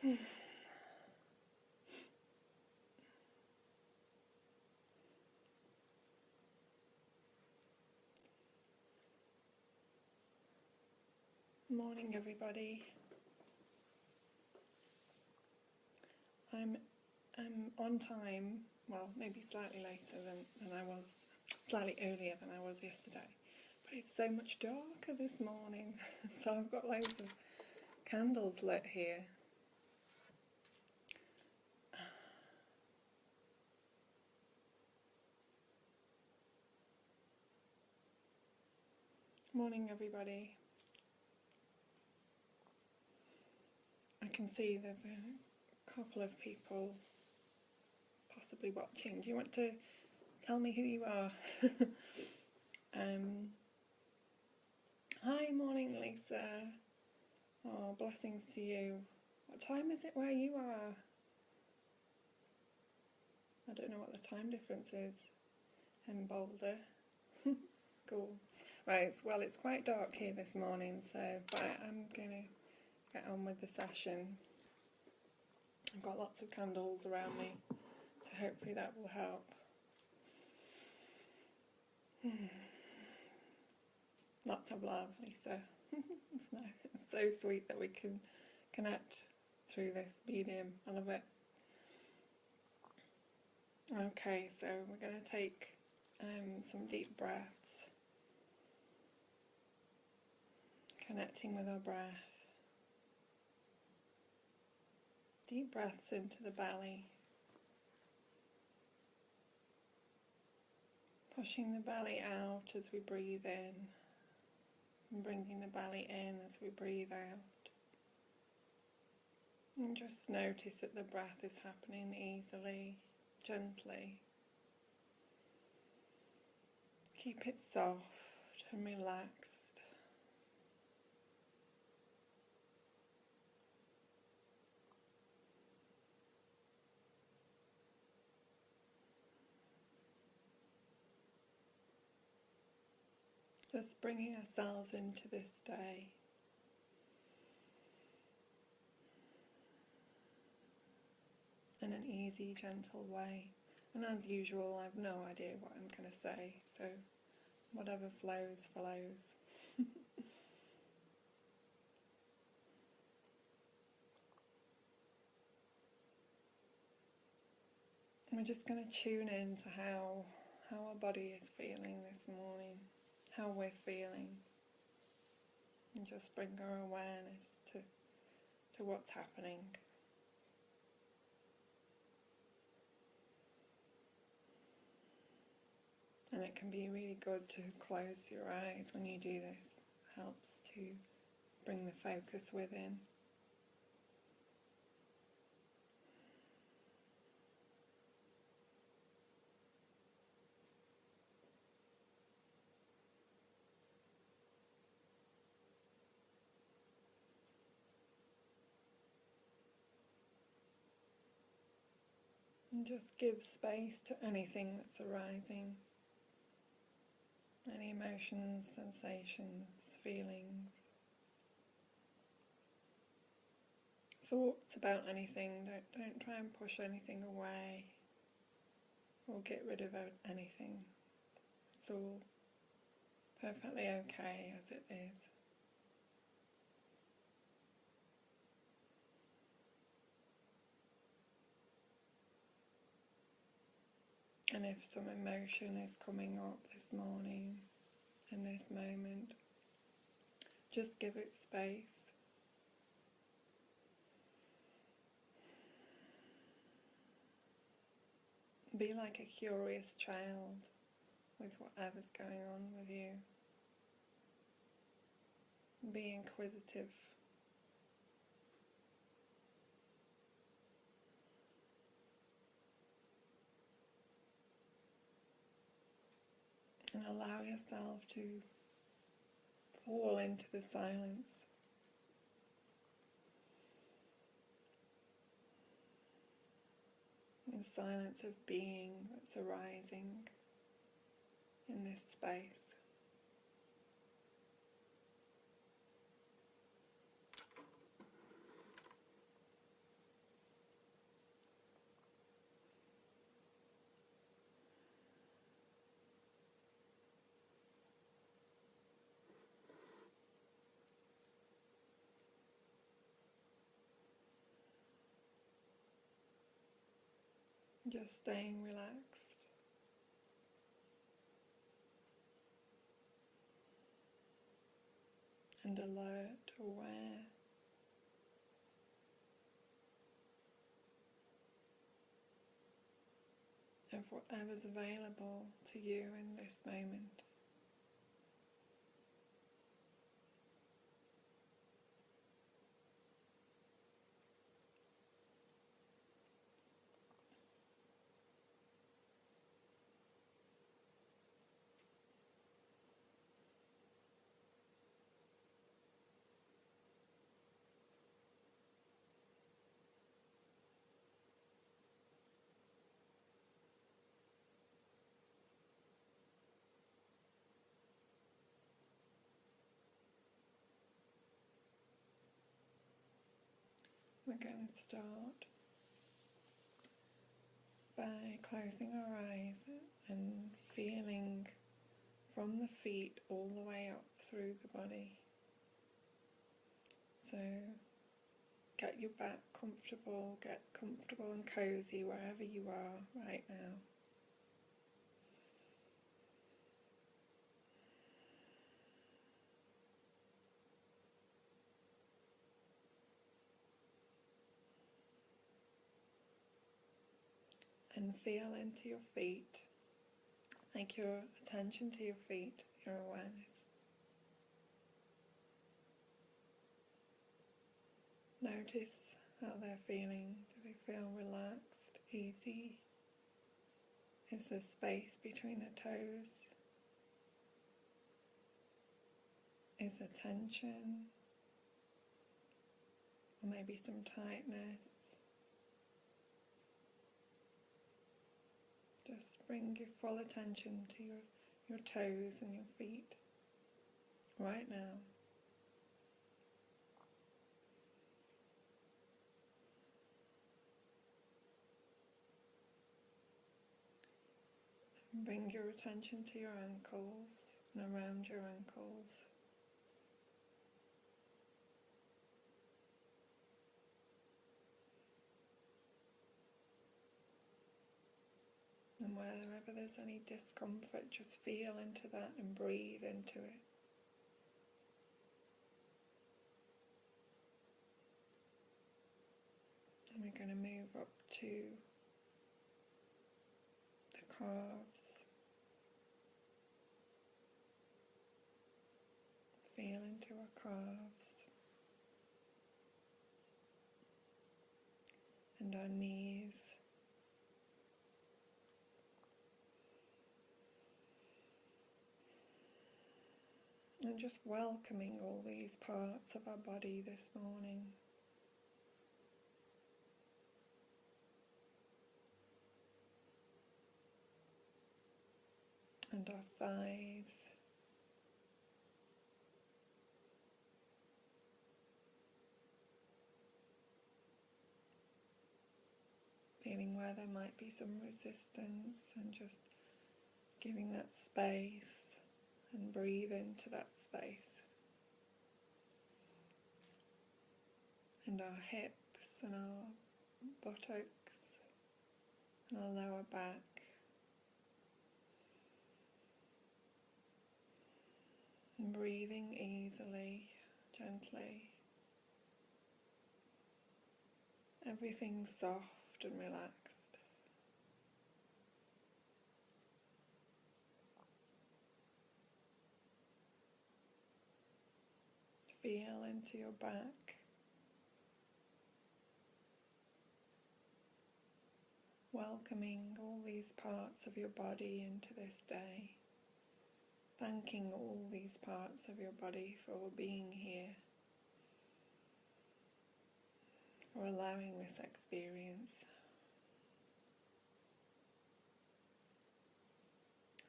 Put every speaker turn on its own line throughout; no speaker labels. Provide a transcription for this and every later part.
Morning, everybody. I'm on time, well, maybe slightly later than I was, slightly earlier than I was yesterday. But it's so much darker this morning, so I've got loads of candles lit here. Morning, everybody. I can see there's a couple of people possibly watching. Do you want to tell me who you are? Hi, morning, Lisa. Oh, blessings to you. What time is it where you are? I don't know what the time difference is in Boulder. Cool. Right, well, it's quite dark here this morning, so I'm going to get on with the session. I've got lots of candles around me, so hopefully that will help. Lots of love, Lisa. It's so sweet that we can connect through this medium. I love it. Okay, so we're going to take some deep breaths, connecting with our breath. Deep breaths into the belly, pushing the belly out as we breathe in, and bringing the belly in as we breathe out. And just notice that the breath is happening easily, gently. Keep it soft and relaxed. Just bringing ourselves into this day. In an easy, gentle way. And as usual, I've no idea what I'm going to say, so whatever flows, flows. We're just going to tune in to how our body is feeling this morning, how we're feeling, and just bring our awareness to what's happening. And it can be really good to close your eyes when you do this. It helps to bring the focus within. And just give space to anything that's arising. Any emotions, sensations, feelings, thoughts about anything. Don't try and push anything away or get rid of anything. It's all perfectly okay as it is. And if some emotion is coming up this morning, in this moment, just give it space. Be like a curious child with whatever's going on with you. Be inquisitive. And allow yourself to fall into the silence. The silence of being that's arising in this space. Just staying relaxed. And alert, aware of whatever's available to you in this moment. We're going to start by closing our eyes and feeling from the feet all the way up through the body. So get your back comfortable, get comfortable and cozy wherever you are right now. And feel into your feet. Make your attention to your feet, your awareness. Notice how they're feeling. Do they feel relaxed, easy? Is there space between the toes? Is there tension? Or maybe some tightness? Just bring your full attention to your toes and your feet right now. And bring your attention to your ankles and around your ankles. And wherever there's any discomfort, just feel into that and breathe into it. And we're going to move up to the calves. Feel into our calves and our knees. And just welcoming all these parts of our body this morning. And our thighs. Feeling where there might be some resistance and just giving that space and breathe into that space. And our hips and our buttocks and our lower back. And breathing easily, gently. Everything soft and relaxed. Feel into your back. Welcoming all these parts of your body into this day. Thanking all these parts of your body for being here. For allowing this experience.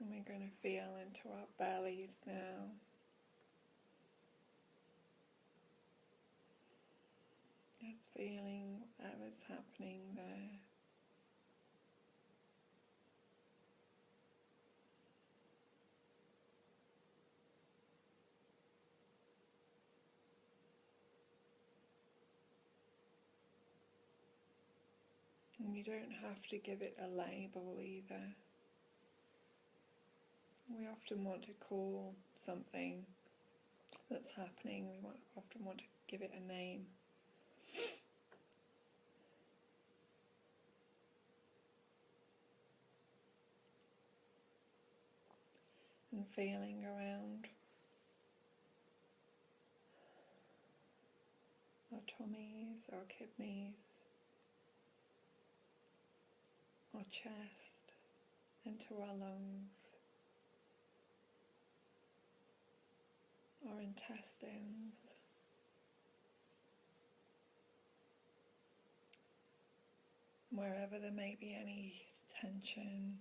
And we're going to feel into our bellies now. Just feeling whatever's happening there. And you don't have to give it a label either. We often want to call something that's happening, often want to give it a name. And feeling around our tummies, our kidneys, our chest, into our lungs, our intestines, wherever there may be any tension.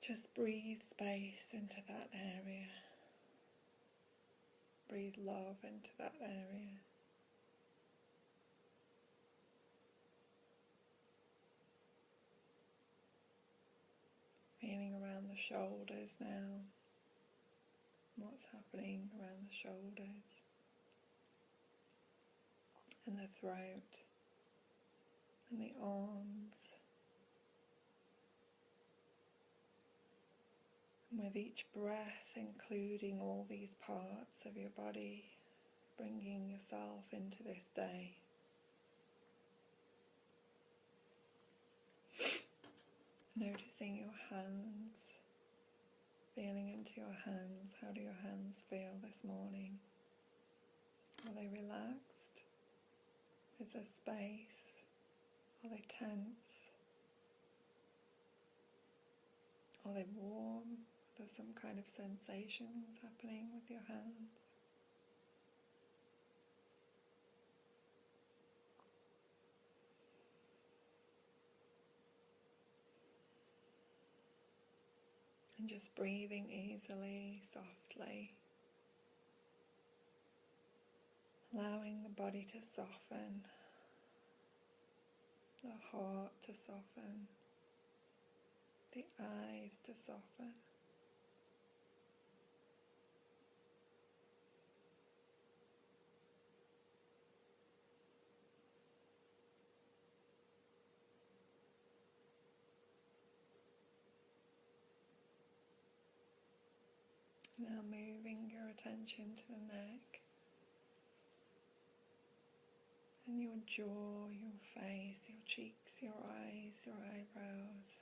Just breathe space into that area. Breathe love into that area. Feeling around the shoulders now. What's happening around the shoulders and the throat and the arms. And with each breath, including all these parts of your body, bringing yourself into this day. Noticing your hands, feeling into your hands. How do your hands feel this morning? Are they relaxed? Is there space? Are they tense? Are they warm? There's some kind of sensations happening with your hands. And just breathing easily, softly, allowing the body to soften, the heart to soften, the eyes to soften. Now moving your attention to the neck and your jaw, your face, your cheeks, your eyes, your eyebrows.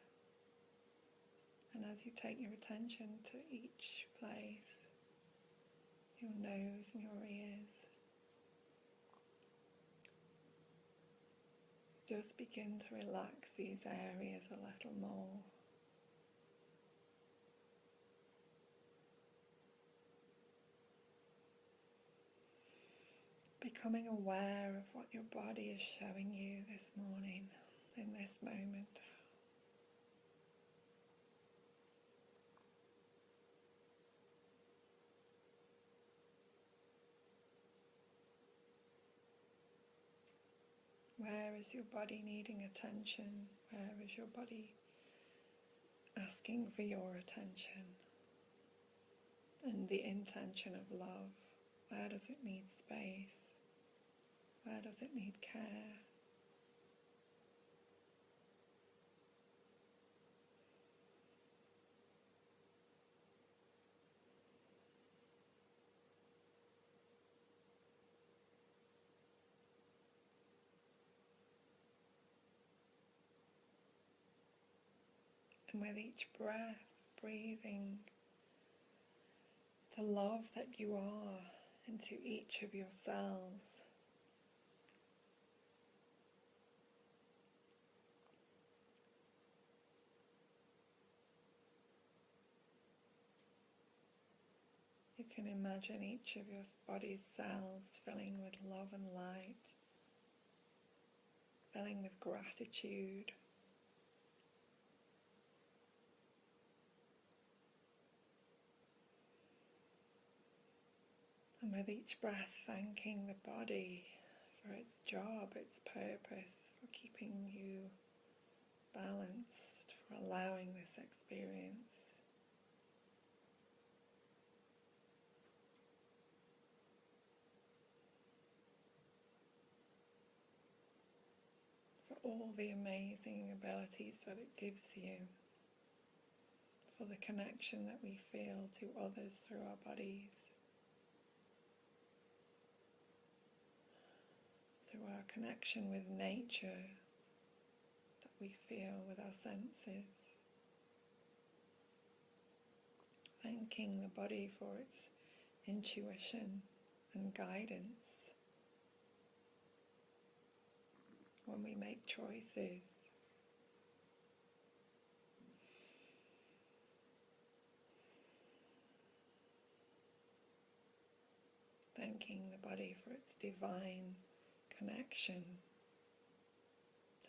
And as you take your attention to each place, your nose and your ears, just begin to relax these areas a little more. Becoming aware of what your body is showing you this morning, in this moment. Where is your body needing attention? Where is your body asking for your attention? And the intention of love. Where does it need space? Where does it need care? And with each breath, breathing the love that you are into each of your cells. You can imagine each of your body's cells filling with love and light, filling with gratitude. And with each breath, thanking the body for its job, its purpose, for keeping you balanced, for allowing this experience. all the amazing abilities that it gives you, for the connection that we feel to others through our bodies, through our connection with nature that we feel with our senses. Thanking the body for its intuition and guidance when we make choices. Thanking the body for its divine connection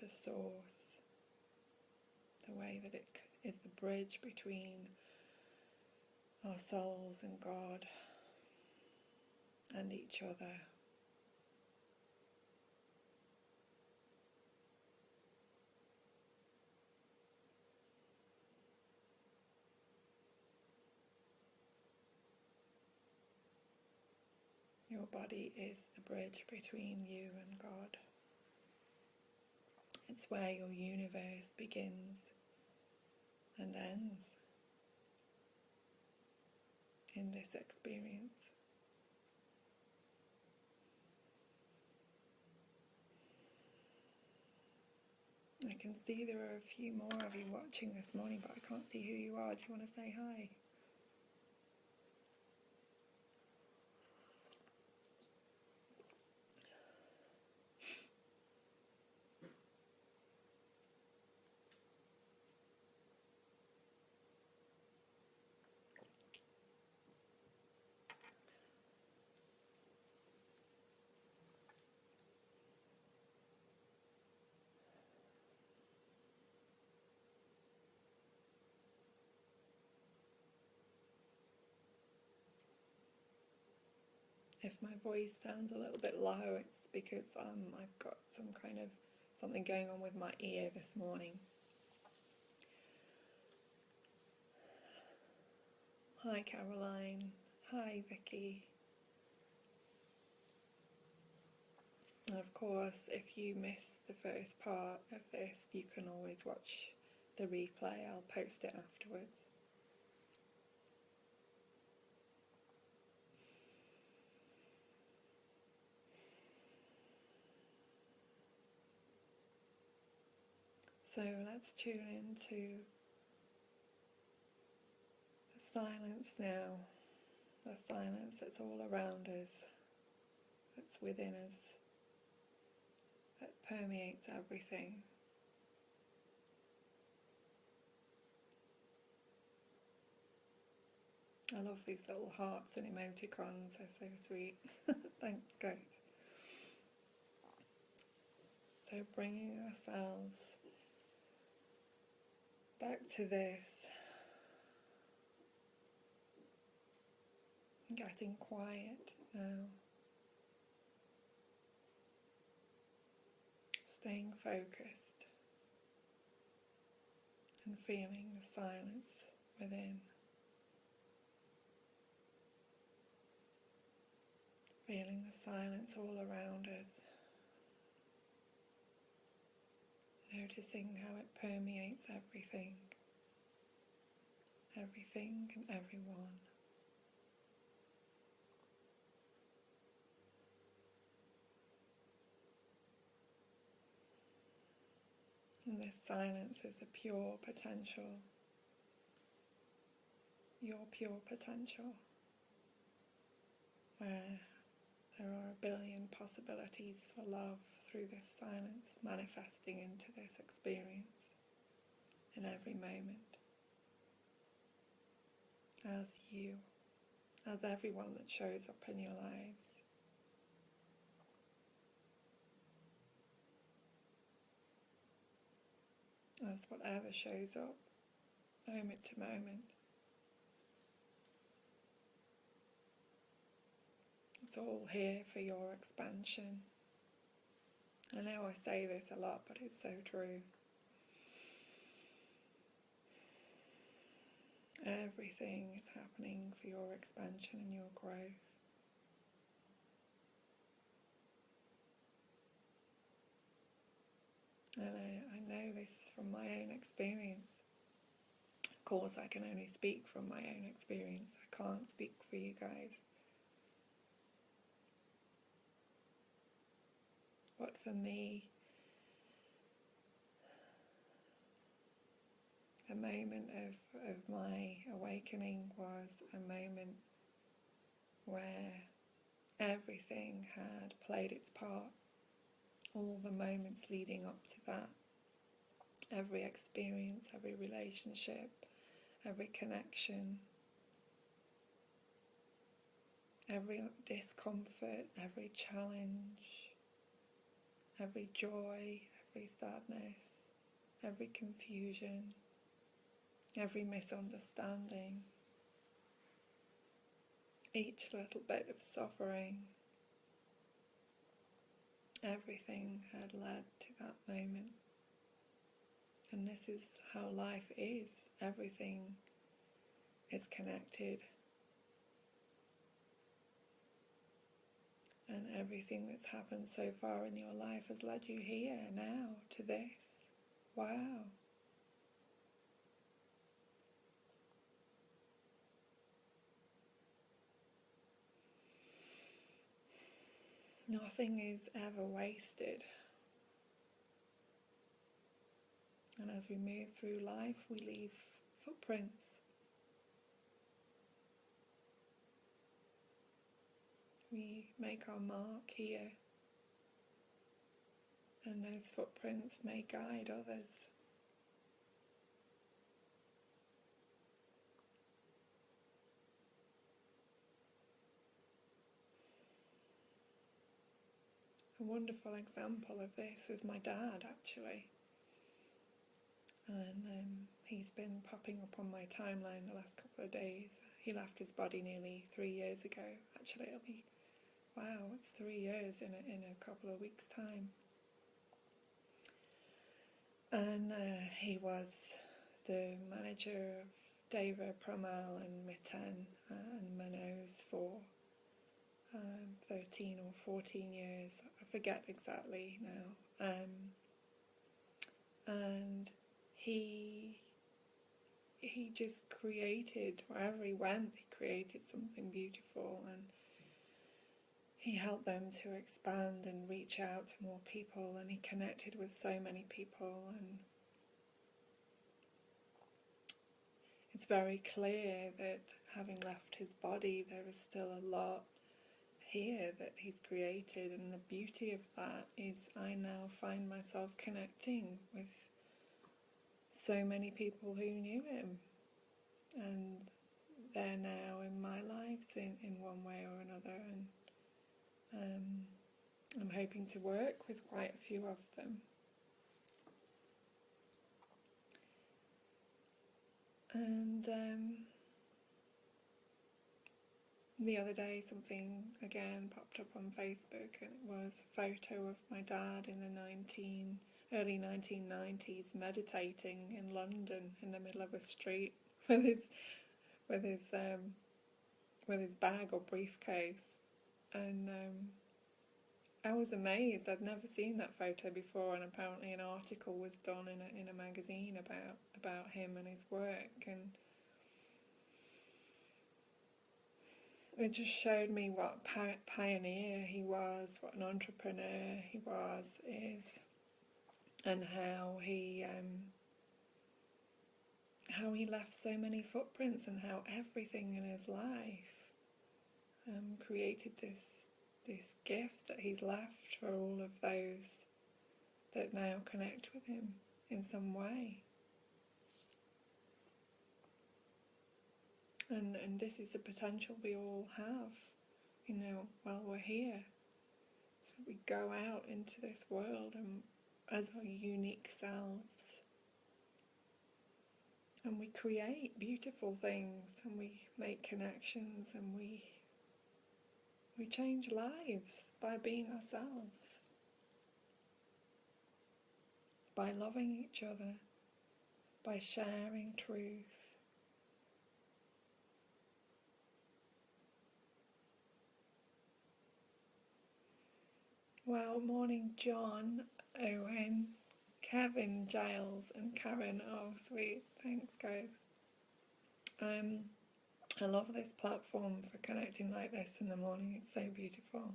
to Source, the way that it is the bridge between our souls and God and each other. Your body is the bridge between you and God. It's where your universe begins and ends in this experience. I can see there are a few more of you watching this morning, but I can't see who you are. Do you want to say hi? If my voice sounds a little bit low, it's because I've got some kind of something going on with my ear this morning. Hi Caroline, hi Vicky. And of course, if you missed the first part of this, you can always watch the replay. I'll post it afterwards. So let's tune into the silence now, the silence that's all around us, that's within us, that permeates everything. I love these little hearts and emoticons, they're so sweet. Thanks guys. So bringing ourselves back to this, getting quiet now, staying focused and feeling the silence within, feeling the silence all around us, noticing how it permeates everything, everything and everyone. And this silence is a pure potential, your pure potential, where there are a billion possibilities for love through this silence manifesting into this experience in every moment. As you, as everyone that shows up in your lives. As whatever shows up, moment to moment. It's all here for your expansion. I know I say this a lot, but it's so true. Everything is happening for your expansion and your growth. And I know this from my own experience. Of course, I can only speak from my own experience. I can't speak for you guys. But for me, a moment of my awakening was a moment where everything had played its part. All the moments leading up to that, every experience, every relationship, every connection, every discomfort, every challenge, every joy, every sadness, every confusion, every misunderstanding, each little bit of suffering, everything had led to that moment. And this is how life is. Everything is connected. And everything that's happened so far in your life has led you here now to this. Wow. Nothing is ever wasted. And as we move through life, we leave footprints. We make our mark here. And those footprints may guide others. A wonderful example of this was my dad, actually. And he's been popping up on my timeline the last couple of days. He left his body nearly 3 years ago. Actually, it'll be, wow, it's 3 years in a couple of weeks' time. And he was the manager of Deva, Pramal and Mitten and Manos for 13 or 14 years. I forget exactly now. And he just created, wherever he went, he created something beautiful, and he helped them to expand and reach out to more people, and he connected with so many people. And it's very clear that having left his body, there is still a lot here that he's created, and the beauty of that is I now find myself connecting with so many people who knew him, and they're now in my lives in one way or another, and I'm hoping to work with quite a few of them. And the other day something again popped up on Facebook, and it was a photo of my dad in the early 1990s meditating in London in the middle of a street with his bag or briefcase. And I was amazed. I'd never seen that photo before, and apparently an article was done in a magazine about him and his work, and it just showed me what pioneer he was, what an entrepreneur he is, and how he left so many footprints, and how everything in his life created this gift that he's left for all of those that now connect with him in some way. And this is the potential we all have, while we're here. So we go out into this world and as our unique selves, and we create beautiful things, and we make connections, and we change lives by being ourselves, by loving each other, by sharing truth. Well, morning John, Owen, Kevin, Giles and Karen. Oh, sweet. Thanks, guys. I love this platform for connecting like this in the morning. It's so beautiful.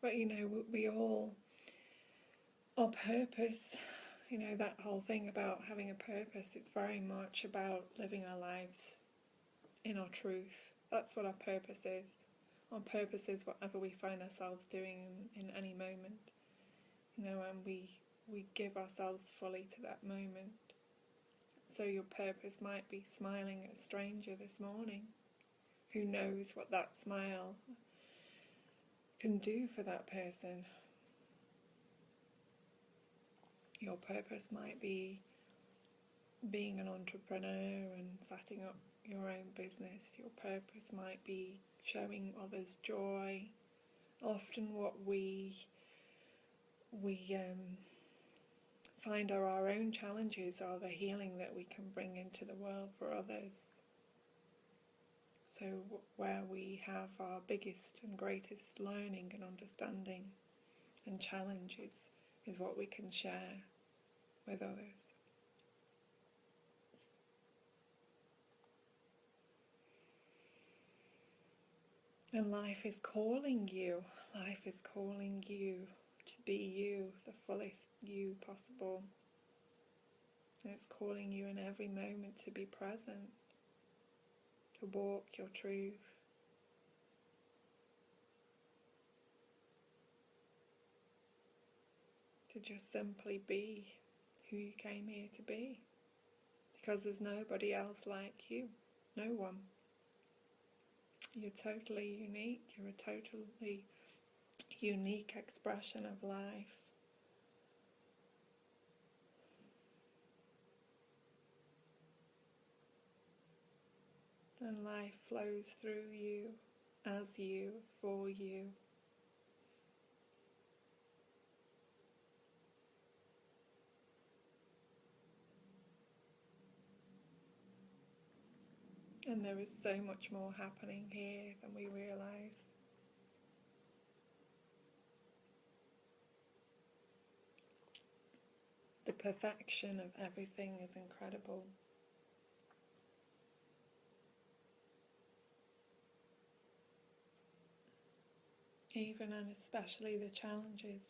But you know, we all, our purpose, you know, that whole thing about having a purpose, it's very much about living our lives in our truth. That's what our purpose is. Our purpose is whatever we find ourselves doing in any moment. You know, and we give ourselves fully to that moment. So your purpose might be smiling at a stranger this morning. Who knows what that smile can do for that person? Your purpose might be being an entrepreneur and setting up your own business. Your purpose might be showing others joy. Often what we find are our own challenges are the healing that we can bring into the world for others. So where we have our biggest and greatest learning and understanding and challenges is what we can share with others. And life is calling you. Life is calling you to be you, the fullest you possible. And it's calling you in every moment to be present, to walk your truth. To just simply be who you came here to be. Because there's nobody else like you. No one. You're totally unique. You're a totally unique expression of life. And life flows through you, as you, for you. And there is so much more happening here than we realise. The perfection of everything is incredible. Even and especially the challenges.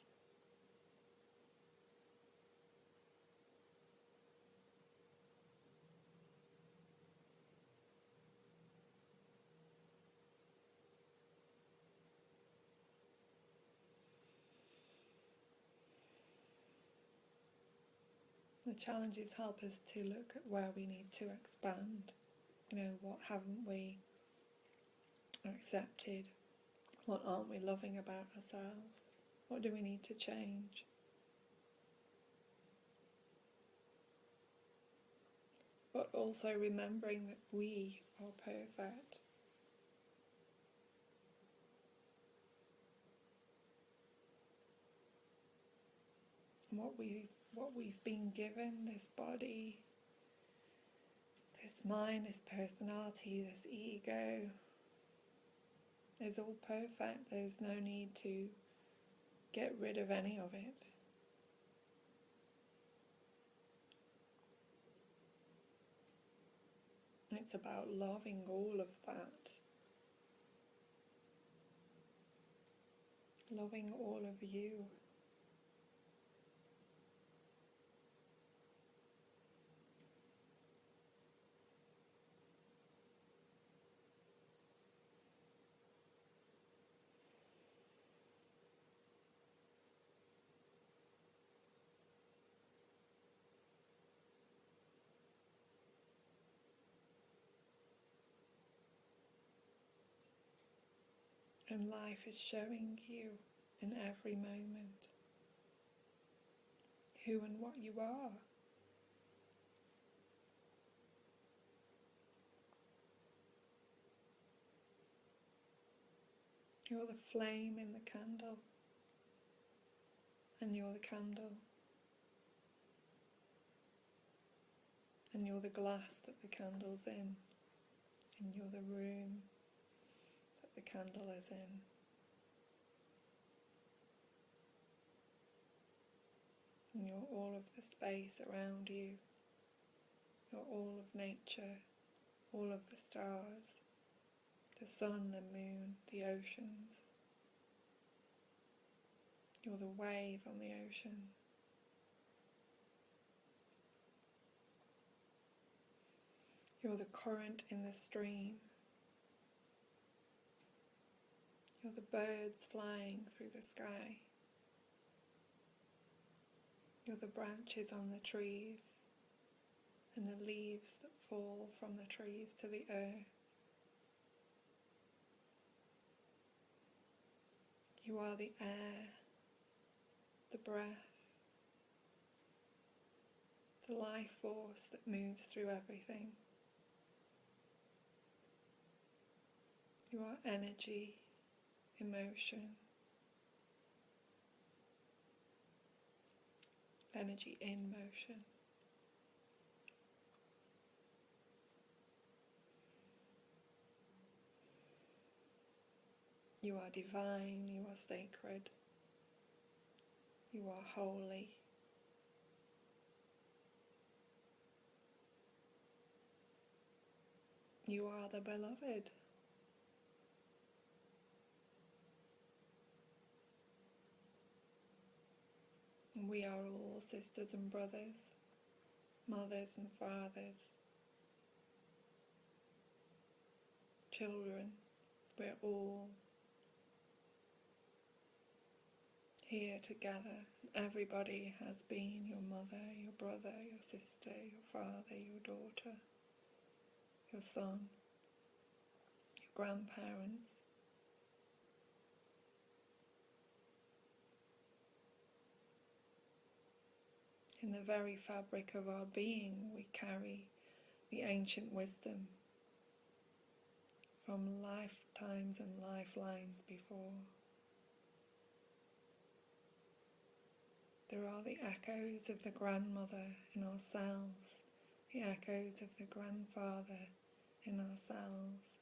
The challenges help us to look at where we need to expand. You know, what haven't we accepted? What aren't we loving about ourselves? What do we need to change? But also remembering that we are perfect. What we've been given, this body, this mind, this personality, this ego, is all perfect. There's no need to get rid of any of it. It's about loving all of that. Loving all of you. And life is showing you in every moment who and what you are. You're the flame in the candle, and you're the candle, and you're the glass that the candle's in, and you're the room that the candle is in. And you're all of the space around you. You're all of nature, all of the stars, the sun, the moon, the oceans. You're the wave on the ocean. You're the current in the stream. You're the birds flying through the sky. You're the branches on the trees and the leaves that fall from the trees to the earth. You are the air, the breath, the life force that moves through everything. You are energy, emotion, energy in motion. You are divine, you are sacred, you are holy. You are the beloved. And we are all sisters and brothers, mothers and fathers, children. We're all here together. Everybody has been your mother, your brother, your sister, your father, your daughter, your son, your grandparents. In the very fabric of our being, we carry the ancient wisdom from lifetimes and lifelines before. There are the echoes of the grandmother in ourselves, the echoes of the grandfather in ourselves,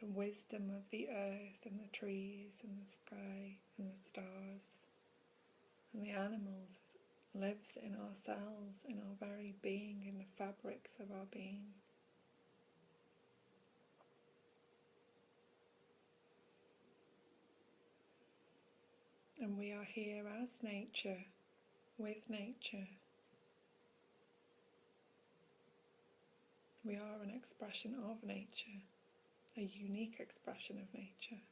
the wisdom of the earth and the trees and the sky and the stars and the animals lives in ourselves, in our very being, in the fabrics of our being. And we are here as nature, with nature. We are an expression of nature, a unique expression of nature.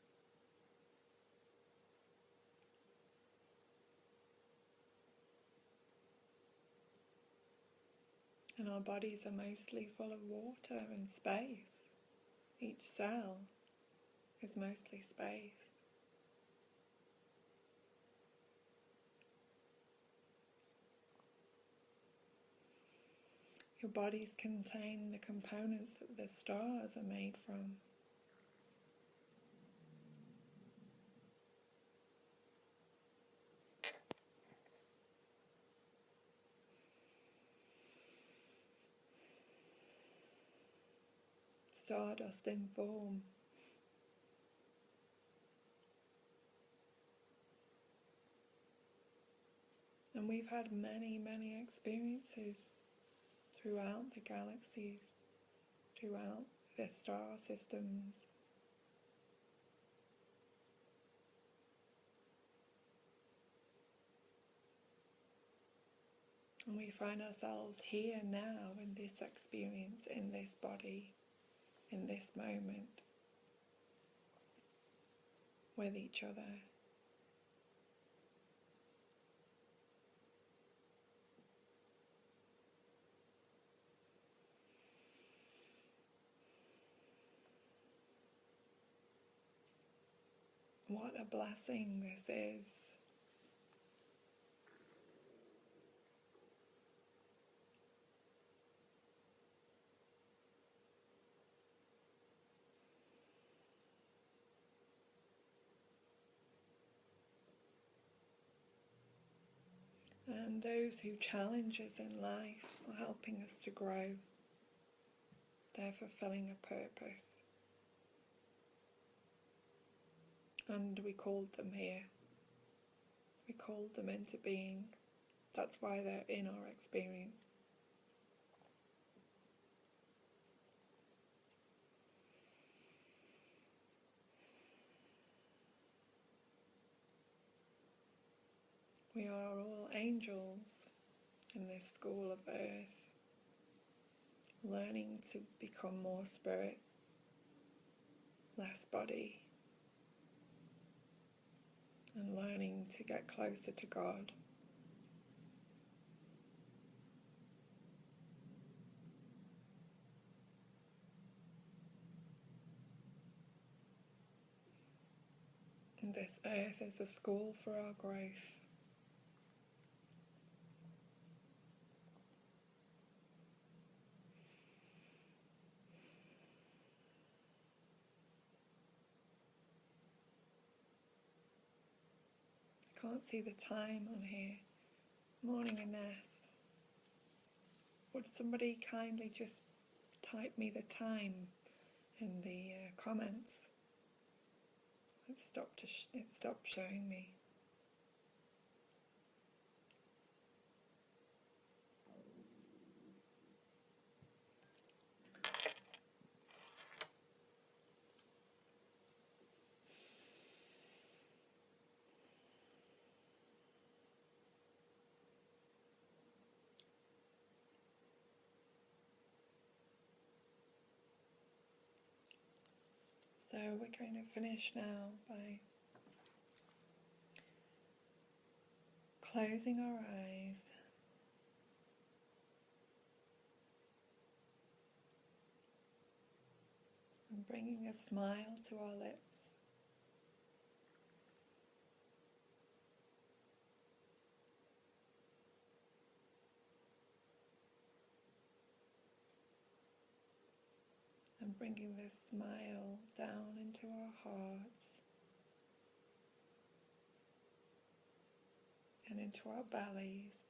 And our bodies are mostly full of water and space. Each cell is mostly space. Your bodies contain the components that the stars are made from. Stardust in form. And we've had many, many experiences throughout the galaxies, throughout the star systems. And we find ourselves here now in this experience, in this body, in this moment, with each other. What a blessing this is. And those who challenge us in life are helping us to grow. They're fulfilling a purpose. And we called them here. We called them into being That's why they're in our experience. We are all angels in this school of earth, learning to become more spirit, less body, and learning to get closer to God. And this earth is a school for our growth. I can't see the time on here. Morning, Ines. Would somebody kindly just type me the time in the comments? It stopped showing me. So we're going to finish now by closing our eyes and bringing a smile to our lips. And bringing this smile down into our hearts and into our bellies,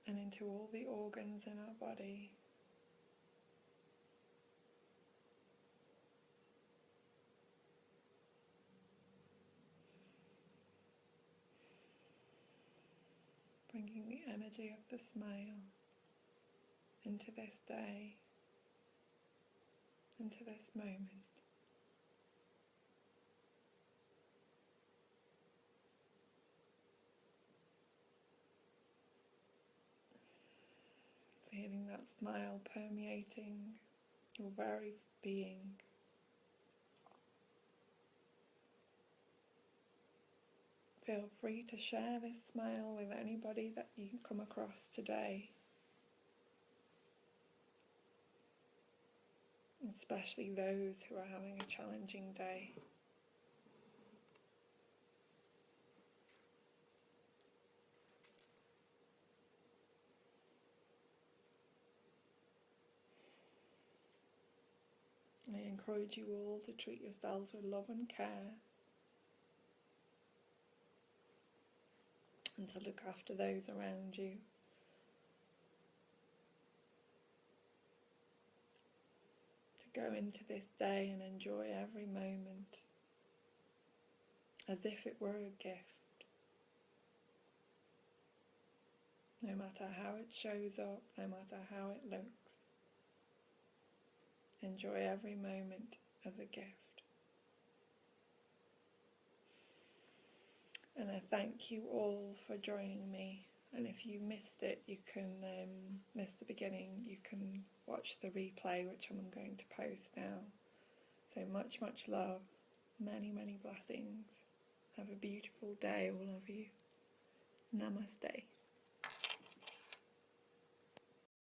and into all the organs in our body. Bringing the energy of the smile into this day, into this moment. Feeling that smile permeating your very being. Feel free to share this smile with anybody that you come across today, especially those who are having a challenging day. I encourage you all to treat yourselves with love and care, and to look after those around you. To go into this day and enjoy every moment as if it were a gift. No matter how it shows up, no matter how it looks. Enjoy every moment as a gift. And I thank you all for joining me. And if you missed it, you can miss the beginning. You can watch the replay, which I'm going to post now. So much, much love. Many, many blessings. Have a beautiful day, all of you. Namaste.